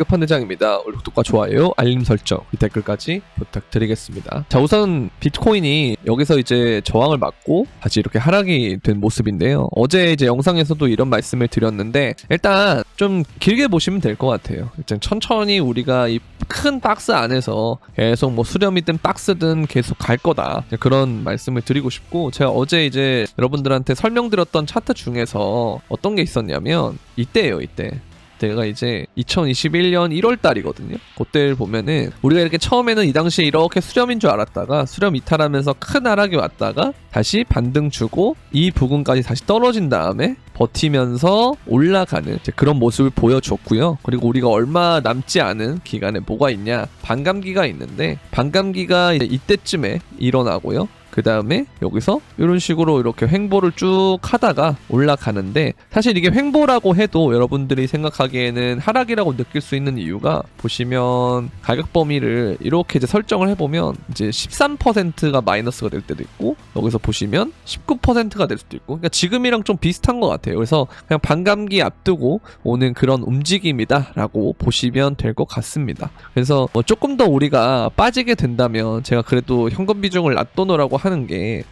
끝판대장입니다. 오늘 구독과 좋아요, 알림 설정, 댓글까지 부탁드리겠습니다. 자, 우선 비트코인이 여기서 이제 저항을 맞고 다시 이렇게 하락이 된 모습인데요. 어제 이제 영상에서도 이런 말씀을 드렸는데 일단 좀 길게 보시면 될 것 같아요. 일단 천천히 우리가 이 큰 박스 안에서 계속 뭐 수렴이든 박스든 계속 갈 거다, 그런 말씀을 드리고 싶고, 제가 어제 이제 여러분들한테 설명드렸던 차트 중에서 어떤 게 있었냐면 이때예요. 이때가 이제 2021년 1월 달이거든요. 그때를 보면은 우리가 이렇게 처음에는 이 당시에 이렇게 수렴인 줄 알았다가 수렴 이탈하면서 큰 하락이 왔다가 다시 반등 주고 이 부근까지 다시 떨어진 다음에 버티면서 올라가는 그런 모습을 보여줬고요. 그리고 우리가 얼마 남지 않은 기간에 뭐가 있냐, 반감기가 있는데 반감기가 이때쯤에 일어나고요. 그 다음에 여기서 이런 식으로 이렇게 횡보를 쭉 하다가 올라가는데, 사실 이게 횡보라고 해도 여러분들이 생각하기에는 하락이라고 느낄 수 있는 이유가, 보시면 가격 범위를 이렇게 이제 설정을 해보면 이제 13%가 마이너스가 될 때도 있고, 여기서 보시면 19%가 될 수도 있고, 그러니까 지금이랑 좀 비슷한 것 같아요. 그래서 그냥 반감기 앞두고 오는 그런 움직임이다 라고 보시면 될 것 같습니다. 그래서 뭐 조금 더 우리가 빠지게 된다면 제가 그래도 현금 비중을 놔둬놓으라고 하는 게,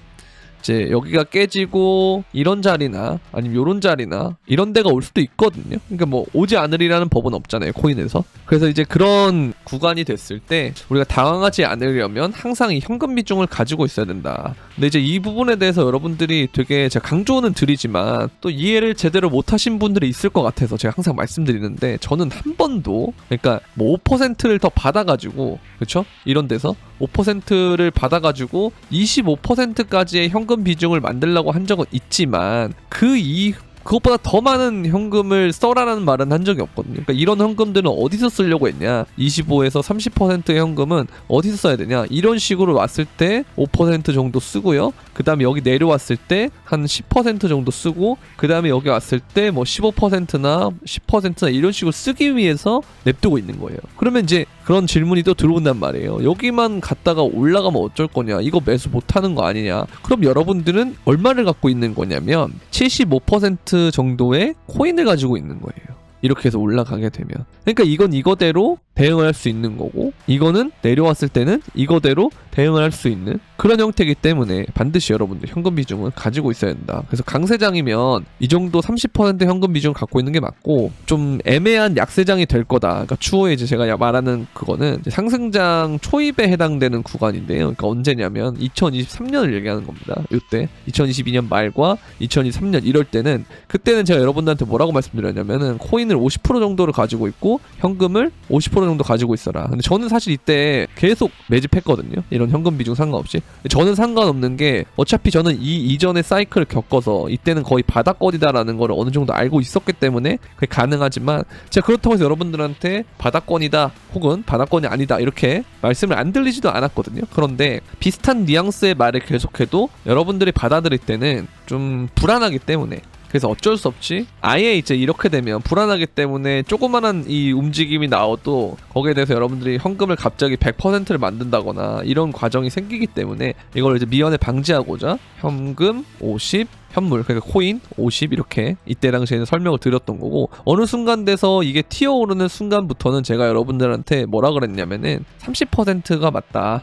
이제 여기가 깨지고 이런 자리나 아니면 요런 자리나 이런 데가 올 수도 있거든요. 그러니까 뭐 오지 않으리라는 법은 없잖아요, 코인에서. 그래서 이제 그런 구간이 됐을 때 우리가 당황하지 않으려면 항상 이 현금 비중을 가지고 있어야 된다. 근데 이제 이 부분에 대해서 여러분들이 되게 제가 강조는 드리지만 또 이해를 제대로 못하신 분들이 있을 것 같아서 제가 항상 말씀드리는데, 저는 한 번도, 그러니까 뭐 5%를 더 받아가지고, 그렇죠? 이런 데서 5%를 받아가지고 25%까지의 현금 비중을 만들려고 한 적은 있지만 그것보다 더 많은 현금을 써라라는 말은 한 적이 없거든요. 그러니까 이런 현금들은 어디서 쓰려고 했냐, 25에서 30%의 현금은 어디서 써야 되냐, 이런 식으로 왔을 때 5% 정도 쓰고요. 그 다음에 여기 내려왔을 때 한 10% 정도 쓰고, 그 다음에 여기 왔을 때 뭐 15%나 10%나 이런 식으로 쓰기 위해서 냅두고 있는 거예요. 그러면 이제 그런 질문이 또 들어온단 말이에요. 여기만 갔다가 올라가면 어쩔 거냐, 이거 매수 못하는 거 아니냐. 그럼 여러분들은 얼마를 갖고 있는 거냐면 75% 정도의 코인을 가지고 있는 거예요. 이렇게 해서 올라가게 되면. 그러니까 이건 이거대로 대응을 할 수 있는 거고, 이거는 내려왔을 때는 이거대로 대응을 할 수 있는 그런 형태이기 때문에 반드시 여러분들 현금 비중은 가지고 있어야 된다. 그래서 강세장이면 이 정도 30% 현금 비중을 갖고 있는 게 맞고, 좀 애매한 약세장이 될 거다. 그러니까 추후에 이제 제가 말하는 그거는 이제 상승장 초입에 해당되는 구간인데요. 그러니까 언제냐면 2023년을 얘기하는 겁니다. 이때 2022년 말과 2023년 이럴 때는, 그때는 제가 여러분들한테 뭐라고 말씀드렸냐면은 코인을 50% 정도를 가지고 있고 현금을 50% 정도 가지고 있어라. 근데 저는 사실 이때 계속 매집했거든요. 이런 현금 비중 상관없이. 저는 상관없는 게, 어차피 저는 이 이전의 사이클을 겪어서 이때는 거의 바닥권이다라는 걸 어느 정도 알고 있었기 때문에 그게 가능하지만, 제가 그렇다고 해서 여러분들한테 바닥권이다 혹은 바닥권이 아니다 이렇게 말씀을 안 들리지도 않았거든요. 그런데 비슷한 뉘앙스의 말을 계속해도 여러분들이 받아들일 때는 좀 불안하기 때문에, 그래서 어쩔 수 없이 아예 이제 이렇게 되면 불안하기 때문에 조그만한 이 움직임이 나와도 거기에 대해서 여러분들이 현금을 갑자기 100%를 만든다거나 이런 과정이 생기기 때문에, 이걸 이제 미연에 방지하고자 현금 50, 현물, 그러니까 코인 50 이렇게 이때 당시에는 설명을 드렸던 거고, 어느 순간 돼서 이게 튀어오르는 순간부터는 제가 여러분들한테 뭐라 그랬냐면은 30%가 맞다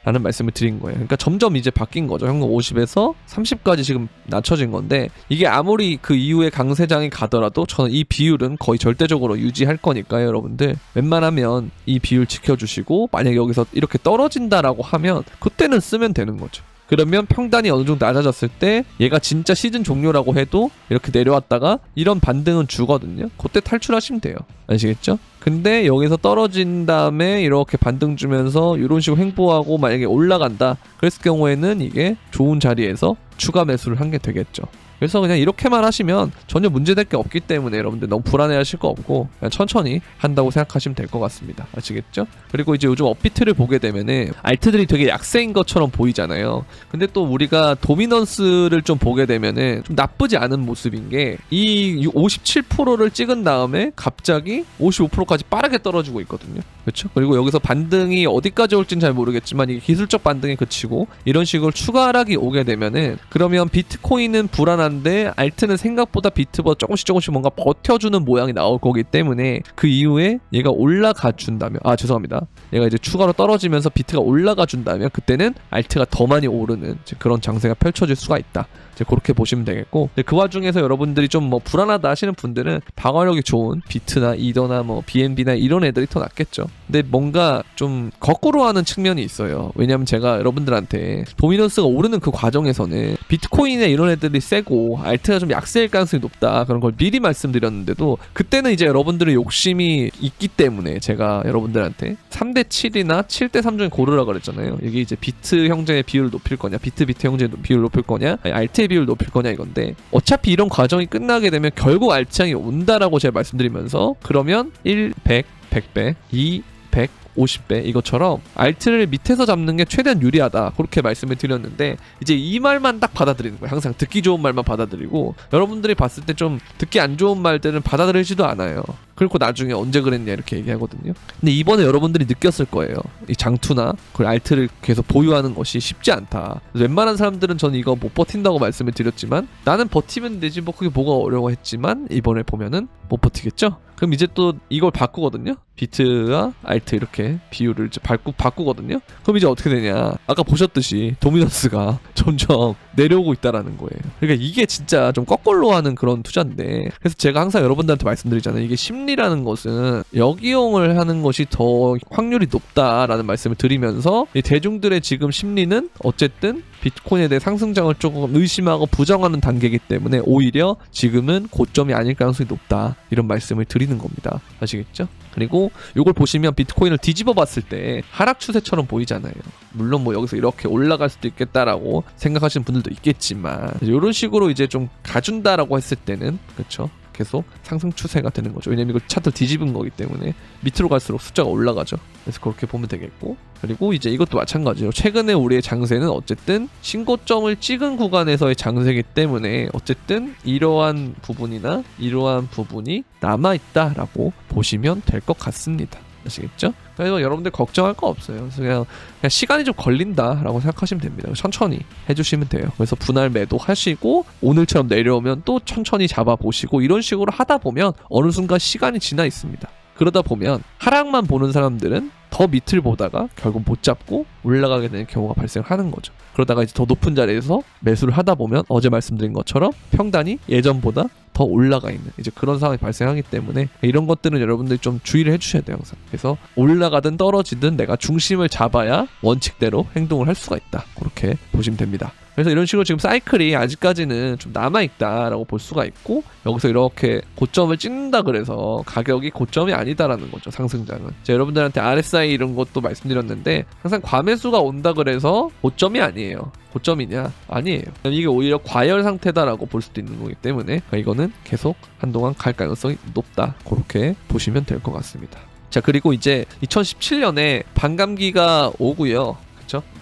라는 말씀을 드린 거예요. 그러니까 점점 이제 바뀐 거죠. 현금 50에서 30까지 지금 낮춰진 건데, 이게 아무리 그 이후에 강세장이 가더라도 저는 이 비율은 거의 절대적으로 유지할 거니까요. 여러분들 웬만하면 이 비율 지켜주시고, 만약에 여기서 이렇게 떨어진다라고 하면 그때는 쓰면 되는 거죠. 그러면 평단이 어느 정도 낮아졌을 때 얘가 진짜 시즌 종료라고 해도 이렇게 내려왔다가 이런 반등은 주거든요. 그때 탈출하시면 돼요. 아시겠죠? 근데 여기서 떨어진 다음에 이렇게 반등 주면서 이런 식으로 횡보하고 만약에 올라간다 그랬을 경우에는 이게 좋은 자리에서 추가 매수를 한 게 되겠죠. 그래서 그냥 이렇게만 하시면 전혀 문제될 게 없기 때문에 여러분들 너무 불안해하실 거 없고 그냥 천천히 한다고 생각하시면 될 것 같습니다. 아시겠죠? 그리고 이제 요즘 업비트를 보게 되면은 알트들이 되게 약세인 것처럼 보이잖아요. 근데 또 우리가 도미넌스를 좀 보게 되면은 좀 나쁘지 않은 모습인 게, 이 57%를 찍은 다음에 갑자기 55%까지 빠르게 떨어지고 있거든요. 그렇죠? 그리고 여기서 반등이 어디까지 올지는 잘 모르겠지만 이게 기술적 반등에 그치고 이런 식으로 추가 하락이 오게 되면은, 그러면 비트코인은 불안한 불안한데 알트는 생각보다 비트보다 조금씩 뭔가 버텨주는 모양이 나올 거기 때문에 그 이후에 얘가 올라가 준다면 죄송합니다. 얘가 이제 추가로 떨어지면서 비트가 올라가 준다면 그때는 알트가 더 많이 오르는 그런 장세가 펼쳐질 수가 있다. 이제 그렇게 보시면 되겠고, 그 와중에서 여러분들이 좀 뭐 불안하다 하시는 분들은 방어력이 좋은 비트나 이더나 뭐 BNB나 이런 애들이 더 낫겠죠. 근데 뭔가 좀 거꾸로 하는 측면이 있어요. 왜냐면 제가 여러분들한테 도미넌스가 오르는 그 과정에서는 비트코인에 이런 애들이 세고 알트가 좀 약세일 가능성이 높다 그런 걸 미리 말씀드렸는데도 그때는 이제 여러분들의 욕심이 있기 때문에 제가 여러분들한테 3대7이나 7대3 중에 고르라 그랬잖아요. 이게 이제 비트 형제의 비율을 높일 거냐, 비트 형제의 비율을 높일 거냐, 알트의 비율을 높일 거냐 이건데, 어차피 이런 과정이 끝나게 되면 결국 알트향이 온다라고 제가 말씀드리면서 그러면 1, 100, 100배, 2, 100, 50배 이것처럼 알트를 밑에서 잡는 게 최대한 유리하다 그렇게 말씀을 드렸는데, 이제 이 말만 딱 받아들이는 거예요. 항상 듣기 좋은 말만 받아들이고 여러분들이 봤을 때 좀 듣기 안 좋은 말들은 받아들이지도 않아요. 그리고 나중에 언제 그랬냐 이렇게 얘기하거든요. 근데 이번에 여러분들이 느꼈을 거예요. 이 장투나 그 알트를 계속 보유하는 것이 쉽지 않다. 웬만한 사람들은 저는 이거 못 버틴다고 말씀을 드렸지만 나는 버티면 되지 뭐 그게 뭐가 어려워 했지만 이번에 보면은 못 버티겠죠? 그럼 이제 또 이걸 바꾸거든요. 비트와 알트 이렇게 비율을 이제 바꾸거든요. 그럼 이제 어떻게 되냐? 아까 보셨듯이 도미넌스가 점점 내려오고 있다라는 거예요. 그러니까 이게 진짜 좀 거꾸로 하는 그런 투자인데, 그래서 제가 항상 여러분들한테 말씀드리잖아요. 이게 심리라는 것은 역이용을 하는 것이 더 확률이 높다라는 말씀을 드리면서, 이 대중들의 지금 심리는 어쨌든 비트코인에 대해 상승장을 조금 의심하고 부정하는 단계이기 때문에 오히려 지금은 고점이 아닐 가능성이 높다 이런 말씀을 드리는 겁니다. 아시겠죠? 그리고 이걸 보시면 비트코인을 뒤집어 봤을 때 하락 추세처럼 보이잖아요. 물론 뭐 여기서 이렇게 올라갈 수도 있겠다라고 생각하시는 분들도 있겠지만, 이런 식으로 이제 좀 가준다라고 했을 때는 그렇죠? 계속 상승 추세가 되는 거죠. 왜냐면 이거 차트 뒤집은 거기 때문에 밑으로 갈수록 숫자가 올라가죠. 그래서 그렇게 보면 되겠고, 그리고 이제 이것도 마찬가지로 최근에 우리의 장세는 어쨌든 신고점을 찍은 구간에서의 장세이기 때문에 어쨌든 이러한 부분이나 이러한 부분이 남아있다라고 보시면 될 것 같습니다. 아시겠죠? 그래서 여러분들 걱정할 거 없어요. 그래서 그냥 시간이 좀 걸린다라고 생각하시면 됩니다. 천천히 해주시면 돼요. 그래서 분할 매도 하시고 오늘처럼 내려오면 또 천천히 잡아보시고 이런 식으로 하다 보면 어느 순간 시간이 지나 있습니다. 그러다 보면 하락만 보는 사람들은 더 밑을 보다가 결국 못 잡고 올라가게 되는 경우가 발생하는 거죠. 그러다가 이제 더 높은 자리에서 매수를 하다 보면 어제 말씀드린 것처럼 평단이 예전보다 더 올라가 있는 이제 그런 상황이 발생하기 때문에 이런 것들은 여러분들이 좀 주의를 해주셔야 돼요. 항상. 그래서 올라가든 떨어지든 내가 중심을 잡아야 원칙대로 행동을 할 수가 있다. 그렇게 보시면 됩니다. 그래서 이런 식으로 지금 사이클이 아직까지는 좀 남아있다라고 볼 수가 있고, 여기서 이렇게 고점을 찍는다 그래서 가격이 고점이 아니다라는 거죠. 상승장은. 제가 여러분들한테 RSI 이런 것도 말씀드렸는데 항상 과매수가 온다 그래서 고점이 아니에요. 고점이냐? 아니에요. 이게 오히려 과열 상태다라고 볼 수도 있는 거기 때문에 이거는 계속 한동안 갈 가능성이 높다. 그렇게 보시면 될 것 같습니다. 자, 그리고 이제 2017년에 반감기가 오고요.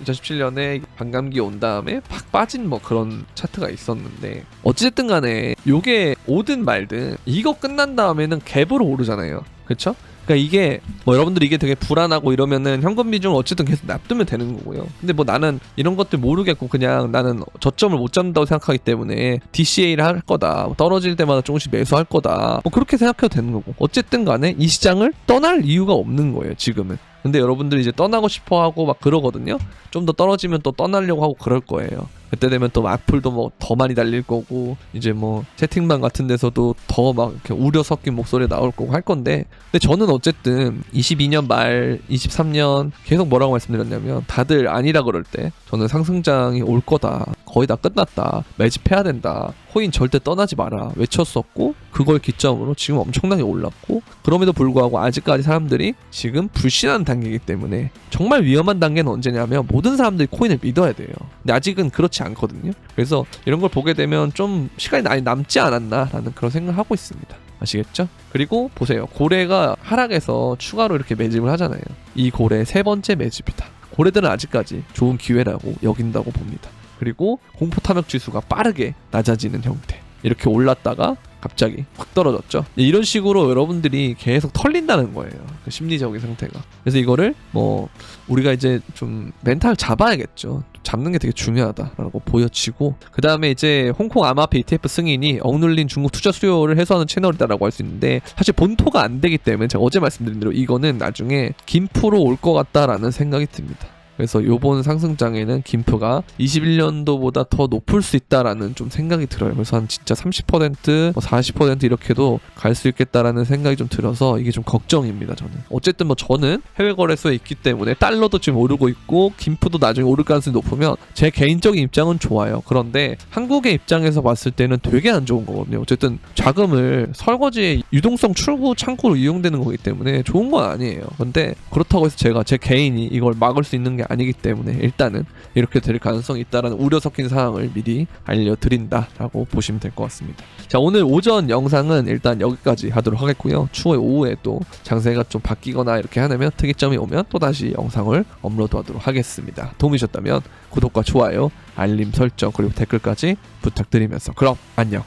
2017년에 반감기 온 다음에 팍 빠진 뭐 그런 차트가 있었는데, 어찌됐든 간에 요게 오든 말든 이거 끝난 다음에는 갭으로 오르잖아요. 그쵸? 그러니까 이게 뭐 여러분들이 이게 되게 불안하고 이러면은 현금 비중을 어쨌든 계속 놔두면 되는 거고요. 근데 뭐 나는 이런 것들 모르겠고 그냥 나는 저점을 못 잡는다고 생각하기 때문에 DCA를 할 거다, 떨어질 때마다 조금씩 매수할 거다, 뭐 그렇게 생각해도 되는 거고, 어쨌든 간에 이 시장을 떠날 이유가 없는 거예요 지금은. 근데 여러분들이 이제 떠나고 싶어 하고 막 그러거든요. 좀 더 떨어지면 또 떠나려고 하고 그럴 거예요. 그때 되면 또 악플도 뭐 더 많이 달릴 거고, 이제 뭐 채팅방 같은 데서도 더 막 이렇게 우려 섞인 목소리 나올 거고 할 건데, 근데 저는 어쨌든 22년 말 23년 계속 뭐라고 말씀드렸냐면, 다들 아니라 그럴 때 저는 상승장이 올 거다, 거의 다 끝났다, 매집해야 된다, 코인 절대 떠나지 마라 외쳤었고, 그걸 기점으로 지금 엄청나게 올랐고, 그럼에도 불구하고 아직까지 사람들이 지금 불신하는 단계이기 때문에, 정말 위험한 단계는 언제냐면 모든 사람들이 코인을 믿어야 돼요. 근데 아직은 그렇지 않거든요. 그래서 이런 걸 보게 되면 좀 시간이 많이 남지 않았나라는 그런 생각을 하고 있습니다. 아시겠죠? 그리고 보세요. 고래가 하락해서 추가로 이렇게 매집을 하잖아요. 이 고래 세 번째 매집이다. 고래들은 아직까지 좋은 기회라고 여긴다고 봅니다. 그리고 공포 탐욕 지수가 빠르게 낮아지는 형태. 이렇게 올랐다가 갑자기 확 떨어졌죠. 이런 식으로 여러분들이 계속 털린다는 거예요. 그 심리적인 상태가. 그래서 이거를 뭐 우리가 이제 좀 멘탈 잡아야겠죠. 잡는 게 되게 중요하다라고 보여지고, 그 다음에 이제 홍콩 암호화폐 ETF 승인이 억눌린 중국 투자 수요를 해소하는 채널이다라고 할 수 있는데, 사실 본토가 안 되기 때문에 제가 어제 말씀드린 대로 이거는 나중에 김프로 올 것 같다라는 생각이 듭니다. 그래서 요번 상승장에는 김프가 21년도보다 더 높을 수 있다라는 좀 생각이 들어요. 그래서 한 진짜 30%, 40% 이렇게도 갈 수 있겠다라는 생각이 좀 들어서 이게 좀 걱정입니다, 저는. 어쨌든 뭐 저는 해외 거래소에 있기 때문에 달러도 지금 오르고 있고 김프도 나중에 오를 가능성이 높으면 제 개인적인 입장은 좋아요. 그런데 한국의 입장에서 봤을 때는 되게 안 좋은 거거든요. 어쨌든 자금을 설거지에 유동성 출구 창구로 이용되는 거기 때문에 좋은 건 아니에요. 근데 그렇다고 해서 제가 제 개인이 이걸 막을 수 있는 게 아니기 때문에 일단은 이렇게 될 가능성이 있다라는 우려 섞인 사항을 미리 알려드린다라고 보시면 될 것 같습니다. 자, 오늘 오전 영상은 일단 여기까지 하도록 하겠고요. 추후에 오후에 또 장세가 좀 바뀌거나 이렇게 하면 특이점이 오면 또다시 영상을 업로드하도록 하겠습니다. 도움이 되셨다면 구독과 좋아요, 알림 설정 그리고 댓글까지 부탁드리면서 그럼 안녕.